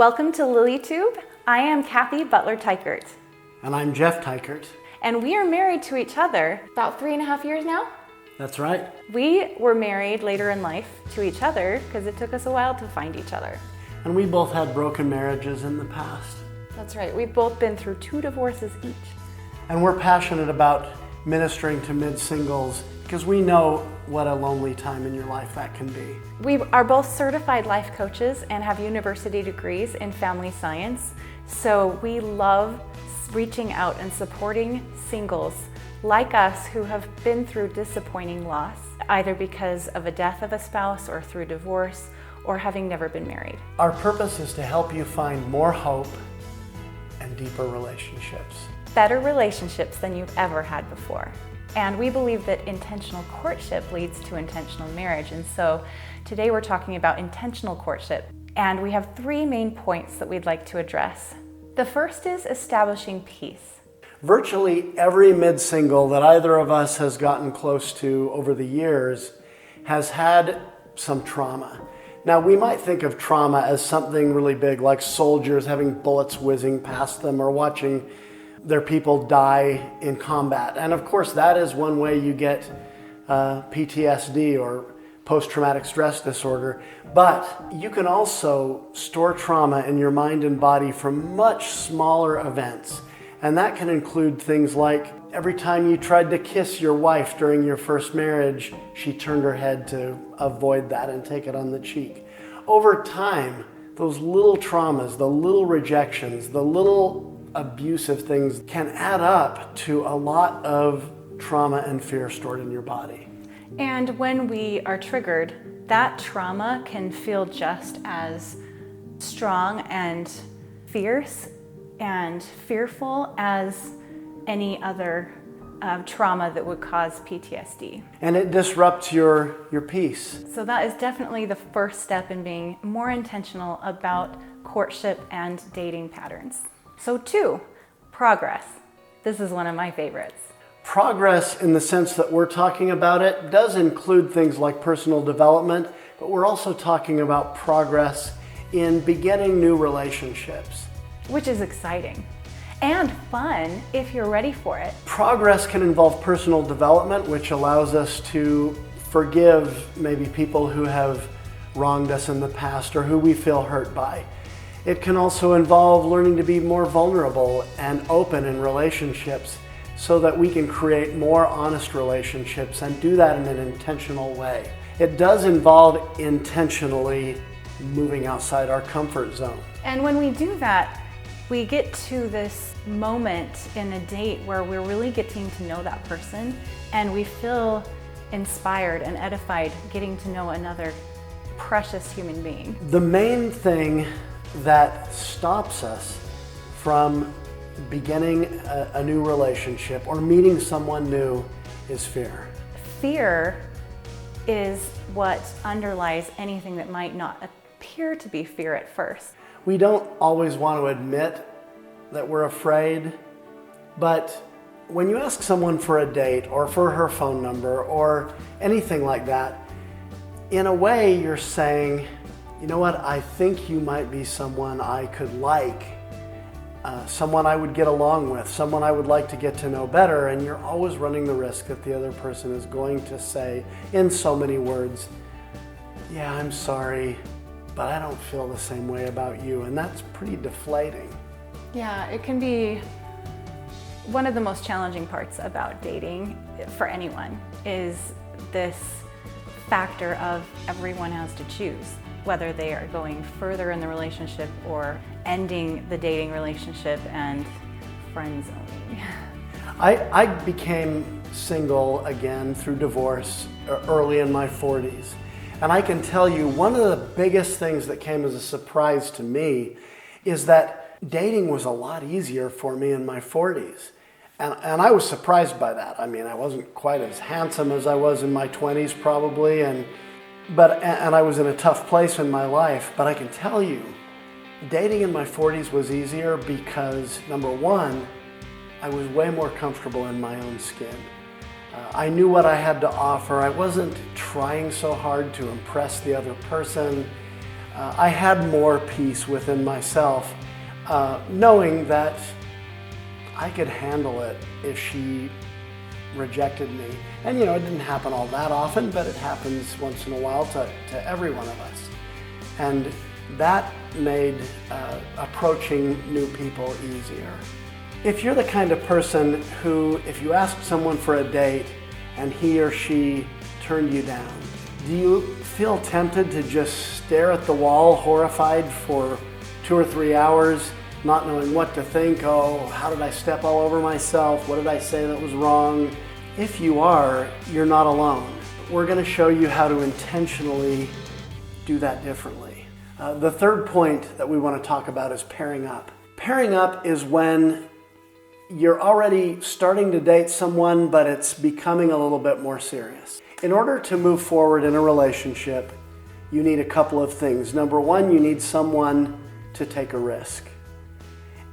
Welcome to LilyTube. I am Cathy Butler-Teichert. And I'm Jeff Teichert. And we are married to each other about 3.5 years now. That's right. We were married later in life to each other because it took us a while to find each other. And we both had broken marriages in the past. That's right. We've both been through 2 divorces each. And we're passionate about ministering to mid-singles because we know what a lonely time in your life that can be. We are both certified life coaches and have university degrees in family science. So we love reaching out and supporting singles like us who have been through disappointing loss, either because of a death of a spouse or through divorce or having never been married. Our purpose is to help you find more hope and deeper relationships. Better relationships than you've ever had before. And we believe that intentional courtship leads to intentional marriage. And so today we're talking about intentional courtship. And we have 3 main points that we'd like to address. The first is establishing peace. Virtually every mid-single that either of us has gotten close to over the years has had some trauma. Now, we might think of trauma as something really big, like soldiers having bullets whizzing past them or watching their people die in combat. And of course, that is one way you get PTSD or post-traumatic stress disorder. But you can also store trauma in your mind and body from much smaller events. And that can include things like every time you tried to kiss your wife during your first marriage, she turned her head to avoid that and take it on the cheek. Over time, those little traumas, the little rejections, the little abusive things can add up to a lot of trauma and fear stored in your body. And when we are triggered, that trauma can feel just as strong and fierce and fearful as any other trauma that would cause PTSD. And it disrupts your peace. So that is definitely the first step in being more intentional about courtship and dating patterns. So 2, progress. This is one of my favorites. Progress, in the sense that we're talking about it, does include things like personal development, but we're also talking about progress in beginning new relationships. Which is exciting and fun if you're ready for it. Progress can involve personal development, which allows us to forgive maybe people who have wronged us in the past or who we feel hurt by. It can also involve learning to be more vulnerable and open in relationships so that we can create more honest relationships and do that in an intentional way. It does involve intentionally moving outside our comfort zone. And when we do that, we get to this moment in a date where we're really getting to know that person and we feel inspired and edified getting to know another precious human being. The main thing that stops us from beginning a new relationship or meeting someone new is fear. Fear is what underlies anything that might not appear to be fear at first. We don't always want to admit that we're afraid, but when you ask someone for a date or for her phone number or anything like that, in a way you're saying, you know what, I think you might be someone I could like, someone I would get along with, someone I would like to get to know better, and you're always running the risk that the other person is going to say in so many words, yeah, I'm sorry, but I don't feel the same way about you, and that's pretty deflating. Yeah, it can be one of the most challenging parts about dating for anyone is this factor of everyone has to choose whether they are going further in the relationship or ending the dating relationship and friend zoning. I became single again through divorce early in my 40s. And I can tell you one of the biggest things that came as a surprise to me is that dating was a lot easier for me in my 40s. And I was surprised by that. I mean, I wasn't quite as handsome as I was in my 20s probably, and I was in a tough place in my life. But I can tell you, dating in my 40s was easier because, number one, I was way more comfortable in my own skin. I knew what I had to offer. I wasn't trying so hard to impress the other person. I had more peace within myself, knowing that I could handle it if she rejected me. And you know, it didn't happen all that often, but it happens once in a while to every one of us. And that made approaching new people easier. If you're the kind of person who, if you asked someone for a date and he or she turned you down, do you feel tempted to just stare at the wall horrified for 2 or 3 hours, not knowing what to think? Oh, how did I step all over myself? What did I say that was wrong? If you are, you're not alone. We're going to show you how to intentionally do that differently. The third point that we want to talk about is pairing up. Pairing up is when you're already starting to date someone, but it's becoming a little bit more serious. In order to move forward in a relationship, you need a couple of things. Number one, you need someone to take a risk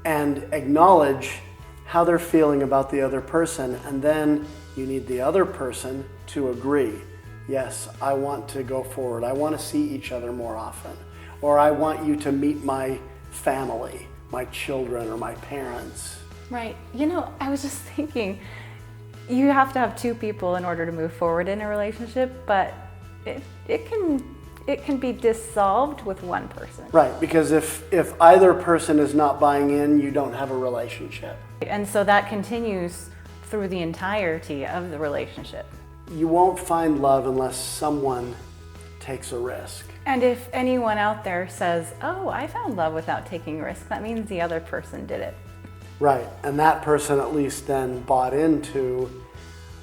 and acknowledge how they're feeling about the other person, and then you need the other person to agree. Yes, I want to go forward. I want to see each other more often. Or I want you to meet my family, my children, or my parents. Right. You know, I was just thinking, you have to have 2 people in order to move forward in a relationship, but it can be dissolved with 1 person. Right, because if either person is not buying in, you don't have a relationship. And so that continues through the entirety of the relationship. You won't find love unless someone takes a risk. And if anyone out there says, oh, I found love without taking a risk, that means the other person did it. Right, and that person at least then bought into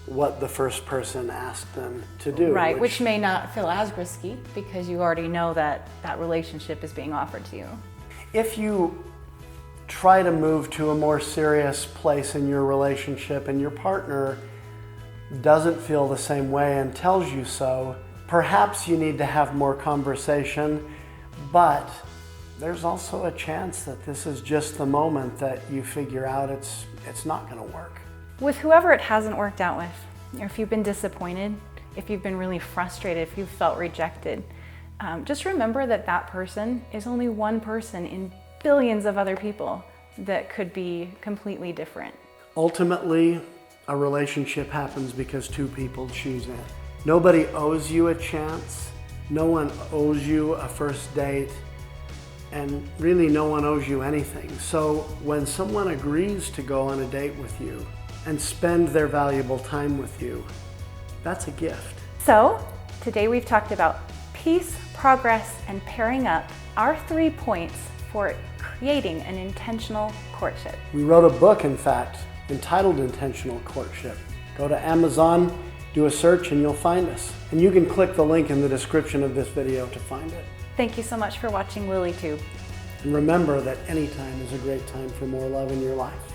what the first person asked them to do. Right, which may not feel as risky because you already know that that relationship is being offered to you. If you try to move to a more serious place in your relationship and your partner doesn't feel the same way and tells you so, perhaps you need to have more conversation, but there's also a chance that this is just the moment that you figure out it's not going to work. With whoever it hasn't worked out with, or if you've been disappointed, if you've been really frustrated, if you've felt rejected, just remember that that person is only one person in billions of other people that could be completely different. Ultimately, a relationship happens because 2 people choose it. Nobody owes you a chance. No one owes you a first date. And really no one owes you anything. So when someone agrees to go on a date with you and spend their valuable time with you, that's a gift. So today we've talked about peace, progress, and pairing up, our 3 points for creating an intentional courtship. We wrote a book, in fact, entitled Intentional Courtship. Go to Amazon, do a search, and you'll find us. And you can click the link in the description of this video to find it. Thank you so much for watching LilyTube. And remember that any time is a great time for more love in your life.